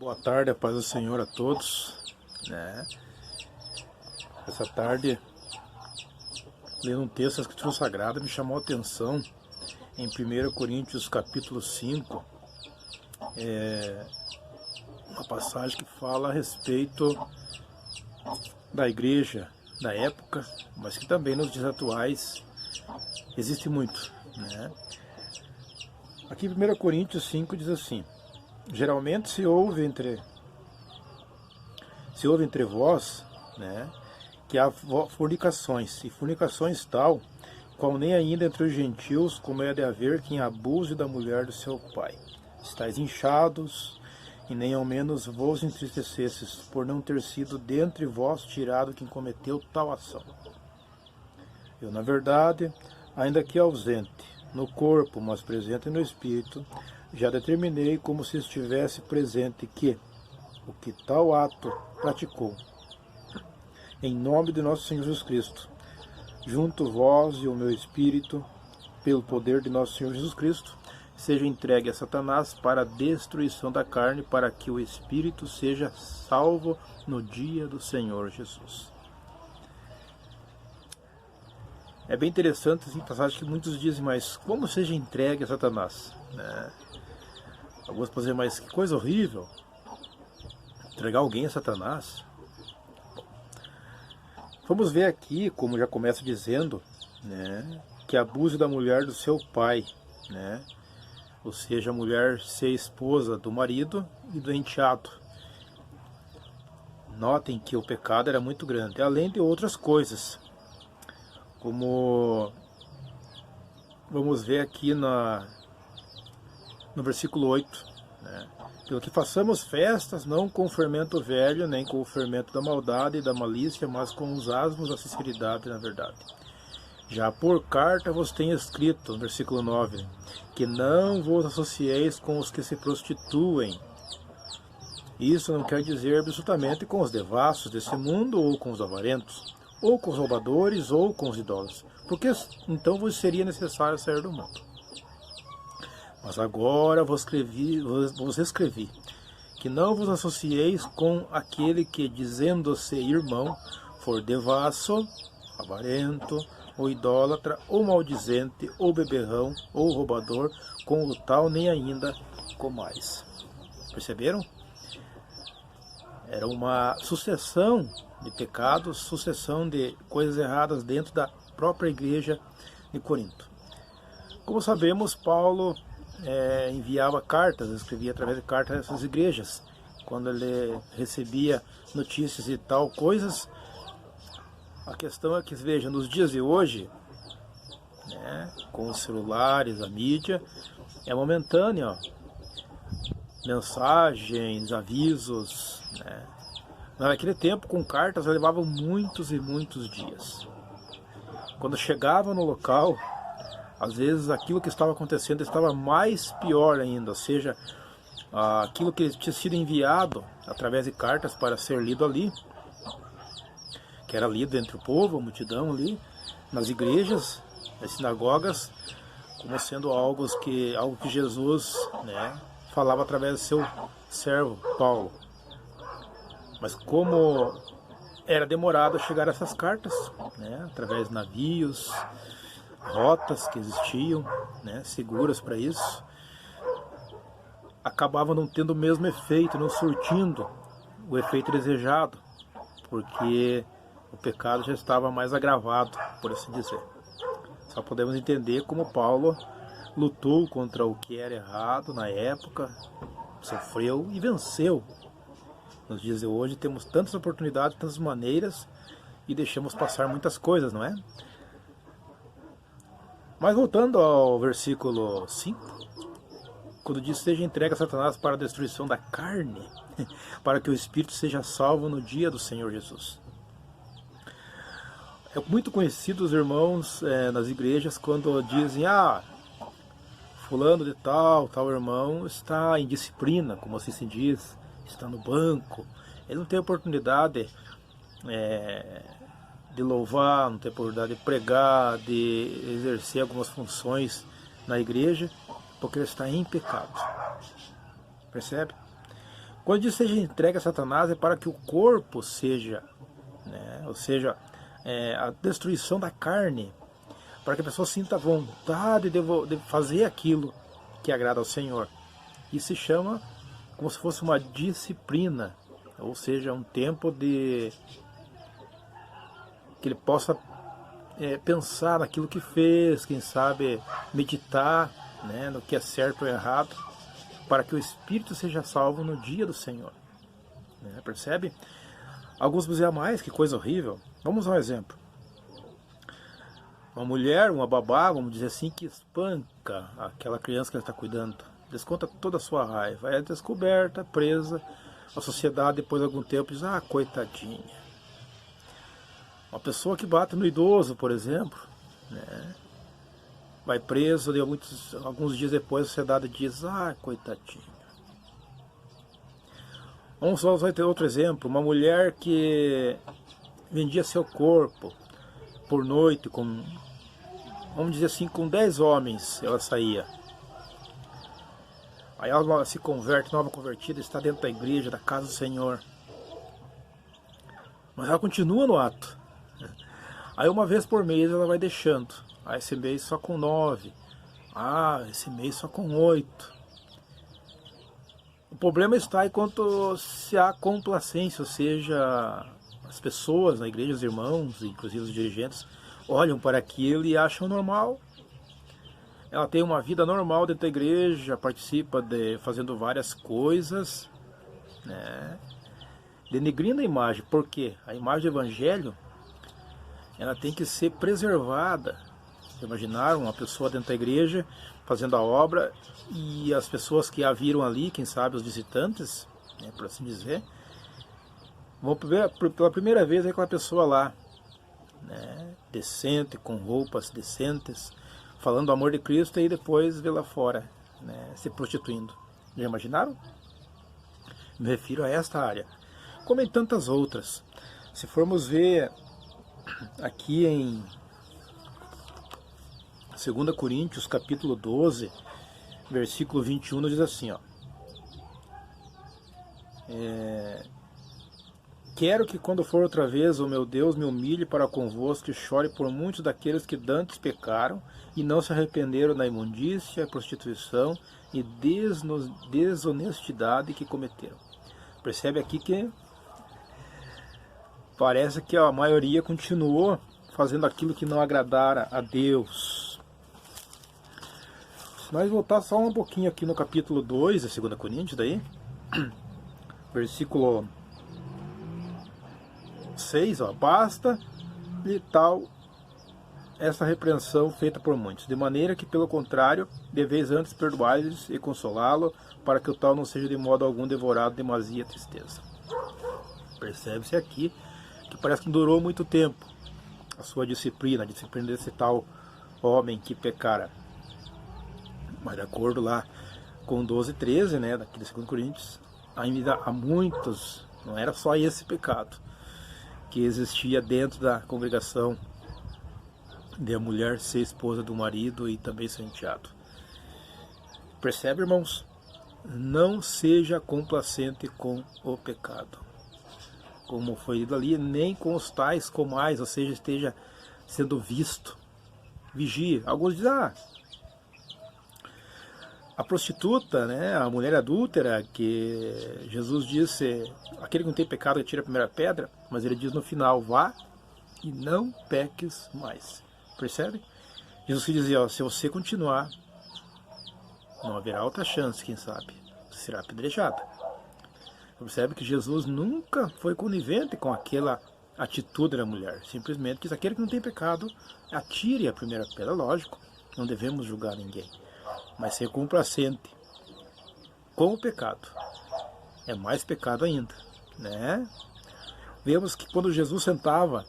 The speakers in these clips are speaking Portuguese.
Boa tarde, a paz do Senhor a todos, né? Essa tarde, lendo um texto da Escritura Sagrada, me chamou a atenção em 1 Coríntios capítulo 5, uma passagem que fala a respeito da igreja da época, mas que também nos dias atuais existe muito, né? Aqui em 1 Coríntios 5 diz assim: geralmente se ouve entre vós, né, que há fornicações, e fornicações tal, qual nem ainda entre os gentios, como é de haver quem abuse da mulher do seu pai. Estais inchados, e nem ao menos vos entristecesses, por não ter sido dentre vós tirado quem cometeu tal ação. Eu, na verdade, ainda que ausente no corpo, mas presente no espírito, já determinei como se estivesse presente que o que tal ato praticou, em nome de nosso Senhor Jesus Cristo, junto vós e o meu espírito, pelo poder de nosso Senhor Jesus Cristo, seja entregue a Satanás para a destruição da carne, para que o espírito seja salvo no dia do Senhor Jesus. É bem interessante essa passagem que muitos dizem, mas como seja entregue a Satanás? Alguns podem dizer, mas que coisa horrível, entregar alguém a Satanás. Vamos ver aqui, como já começa dizendo, né, que abuse da mulher do seu pai, né, ou seja, a mulher ser esposa do marido e do enteado. Notem que o pecado era muito grande, além de outras coisas, como vamos ver aqui no versículo 8, né? Pelo que façamos festas, não com o fermento velho, nem com o fermento da maldade e da malícia, mas com os asmos da sinceridade e da verdade. Já por carta vos tenho escrito, no versículo 9, que não vos associeis com os que se prostituem. Isso não quer dizer absolutamente com os devassos desse mundo, ou com os avarentos, ou com os roubadores, ou com os idólatras, porque então vos seria necessário sair do mundo. Mas agora vos escrevi, que não vos associeis com aquele que, dizendo-se irmão, for devasso, avarento, ou idólatra, ou maldizente, ou beberrão, ou roubador, com o tal nem ainda comais. Perceberam? Era uma sucessão de pecados, sucessão de coisas erradas dentro da própria igreja de Corinto. Como sabemos, Paulo enviava cartas, escrevia através de cartas a essas igrejas. Quando ele recebia notícias e tal coisas, a questão é que, veja, nos dias de hoje, né, com os celulares, a mídia, é momentânea, mensagens, avisos, né. Naquele tempo, com cartas, levavam muitos e muitos dias. Quando chegava no local, às vezes aquilo que estava acontecendo estava mais pior ainda, ou seja, aquilo que tinha sido enviado através de cartas para ser lido ali, que era lido entre o povo, a multidão ali, nas igrejas, nas sinagogas, como sendo algo que Jesus, né, falava através do seu servo Paulo. Mas como era demorado a chegar a essas cartas, né, através de navios, rotas que existiam, né, seguras para isso, acabavam não tendo o mesmo efeito, não surtindo o efeito desejado, porque o pecado já estava mais agravado, por assim dizer. Só podemos entender como Paulo lutou contra o que era errado na época, sofreu e venceu. Nos dias de hoje temos tantas oportunidades, tantas maneiras, e deixamos passar muitas coisas, não é? Mas voltando ao versículo 5, quando diz: seja entregue a Satanás para a destruição da carne, para que o espírito seja salvo no dia do Senhor Jesus. É muito conhecido os irmãos nas igrejas quando dizem: fulano de tal irmão está em disciplina, como assim se diz, está no banco, ele não tem oportunidade de louvar, não tem oportunidade de pregar, de exercer algumas funções na igreja, porque ele está em pecado. Percebe? Quando diz seja entregue a Satanás, é para que o corpo seja, né, ou seja, a destruição da carne, para que a pessoa sinta vontade de fazer aquilo que agrada ao Senhor. Isso se chama como se fosse uma disciplina, ou seja, um tempo de que ele possa pensar naquilo que fez, quem sabe meditar, né, no que é certo ou errado, para que o espírito seja salvo no dia do Senhor. Né, percebe? Alguns vão dizer a mais, que coisa horrível. Vamos a um exemplo. Uma mulher, uma babá, vamos dizer assim, que espanca aquela criança que ela está cuidando, desconta toda a sua raiva, é descoberta, presa, a sociedade depois de algum tempo diz, ah, coitadinha. Uma pessoa que bate no idoso, por exemplo, né, vai preso, e alguns dias depois a sociedade diz, ah, coitadinha. Vamos ter outro exemplo, uma mulher que vendia seu corpo por noite, vamos dizer assim, com 10 homens ela saía. Aí ela se converte, nova convertida, está dentro da igreja, da casa do Senhor. Mas ela continua no ato. Aí uma vez por mês ela vai deixando. Ah, esse mês só com 9. Ah, esse mês só com 8. O problema está enquanto se há complacência, ou seja, as pessoas na igreja, os irmãos, inclusive os dirigentes, olham para aquilo e acham normal. Ela tem uma vida normal dentro da igreja, participa fazendo várias coisas, né, denegrindo a imagem. Por quê? A imagem do evangelho, ela tem que ser preservada. Vocês imaginaram uma pessoa dentro da igreja fazendo a obra e as pessoas que a viram ali, quem sabe os visitantes, né, por assim dizer, vão pela primeira vez aquela pessoa lá, né, decente, com roupas decentes, falando do amor de Cristo, e depois vê lá fora, né, se prostituindo. Já imaginaram? Me refiro a esta área, como em tantas outras. Se formos ver aqui em 2 Coríntios, capítulo 12, versículo 21, diz assim, ó, quero que quando for outra vez, o meu Deus, me humilhe para convosco e chore por muitos daqueles que dantes pecaram e não se arrependeram da imundícia, prostituição e desonestidade que cometeram. Percebe aqui que parece que a maioria continuou fazendo aquilo que não agradara a Deus. Se nós voltar só um pouquinho aqui no capítulo 2 de 2 Coríntios, daí, versículo 6, ó, basta de tal essa repreensão feita por muitos, de maneira que, pelo contrário, deveis antes perdoar-lhes e consolá-lo, para que o tal não seja de modo algum devorado de demasiada tristeza. Percebe-se aqui que parece que não durou muito tempo a sua disciplina, a disciplina desse tal homem que pecara. Mas de acordo lá com 12:13, né, daqui de 2 Coríntios, ainda há muitos, não era só esse pecado que existia dentro da congregação de a mulher ser esposa do marido e também ser enteado. Percebe, irmãos? Não seja complacente com o pecado, como foi dito ali, nem com os tais comais, ou seja, esteja sendo visto. Vigie. Alguns dizem, a prostituta, né, a mulher adúltera, que Jesus disse, aquele que não tem pecado que tira a primeira pedra, mas ele diz no final, vá e não peques mais. Percebe? Jesus que dizia, ó, se você continuar, não haverá outra chance, quem sabe, você será apedrejada. Percebe que Jesus nunca foi conivente com aquela atitude da mulher, simplesmente diz, aquele que não tem pecado, atire a primeira pedra. Lógico, não devemos julgar ninguém, mas ser complacente com o pecado é mais pecado ainda, né? Vemos que quando Jesus sentava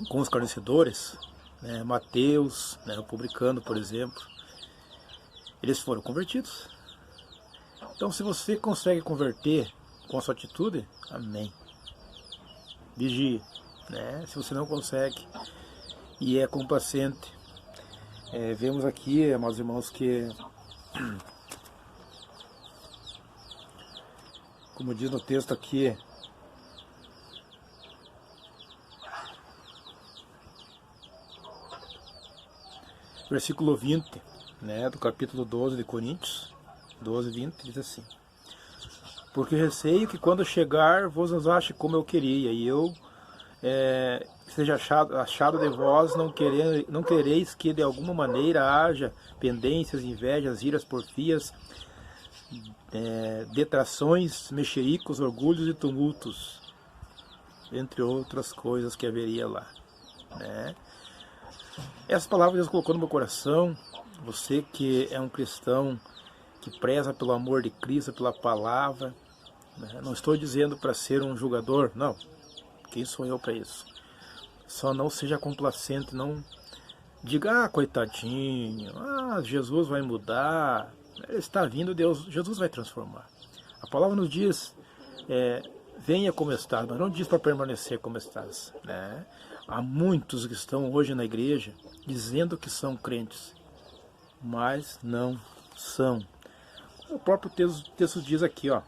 com os escarnecedores, né, Mateus, né, o publicano, por exemplo, eles foram convertidos. Então, se você consegue converter com a sua atitude, amém. Vigie, né? Se você não consegue e é complacente, vemos aqui, meus irmãos, que Como diz no texto aqui, versículo 20, né, do capítulo 12 de Coríntios, 12, 20, diz assim: porque receio que quando chegar vos nos ache como eu queria, e eu seja achado de vós, não quereis que de alguma maneira haja pendências, invejas, iras, porfias, detrações, mexericos, orgulhos e tumultos, entre outras coisas que haveria lá, né? Essas palavras Deus colocou no meu coração. Você que é um cristão que preza pelo amor de Cristo, pela palavra, né? Não estou dizendo para ser um julgador, não. Quem sou eu para isso? Só não seja complacente, não diga, ah, coitadinho, ah, Jesus vai mudar, ele está vindo, Jesus vai transformar. A palavra nos diz, venha como estás, mas não diz para permanecer como estás, né? Há muitos que estão hoje na igreja dizendo que são crentes, mas não são. O próprio texto diz aqui, ó,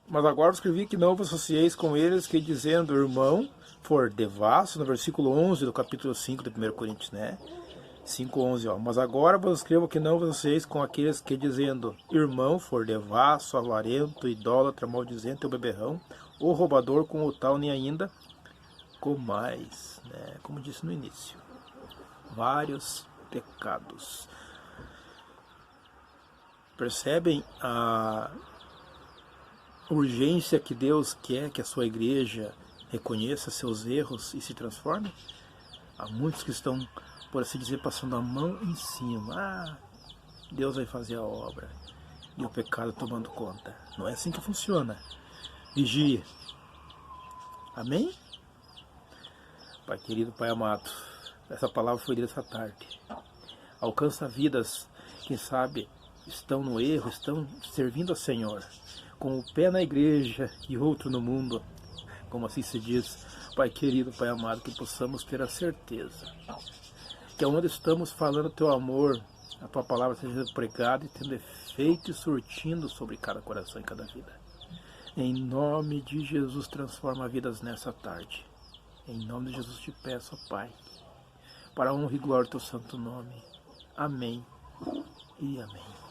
mas agora eu escrevi que não vos associeis com eles, que dizendo irmão for devasso, no versículo 11 do capítulo 5 de 1 Coríntios, né? 5:11, ó. Mas agora vos escrevo que não vos associeis com aqueles que dizendo irmão for devasso, avarento, idólatra, maldizente ou beberrão, ou roubador, com o tal nem ainda com mais, né? Como disse no início, vários pecados. Percebem a urgência que Deus quer que a sua igreja reconheça seus erros e se transforme? Há muitos que estão, por assim dizer, passando a mão em cima. Ah, Deus vai fazer a obra. E o pecado tomando conta. Não é assim que funciona. Vigie. Amém? Pai querido, Pai amado, essa palavra foi dita essa tarde. Alcança vidas, quem sabe, estão no erro, estão servindo ao Senhor, com o pé na igreja e outro no mundo, como assim se diz. Pai querido, Pai amado, que possamos ter a certeza que onde estamos falando teu amor, a tua palavra seja pregada e tendo efeito e surtindo sobre cada coração e cada vida. Em nome de Jesus, transforma vidas nessa tarde. Em nome de Jesus te peço, Pai, para a honra e glória do teu santo nome. Amém e amém.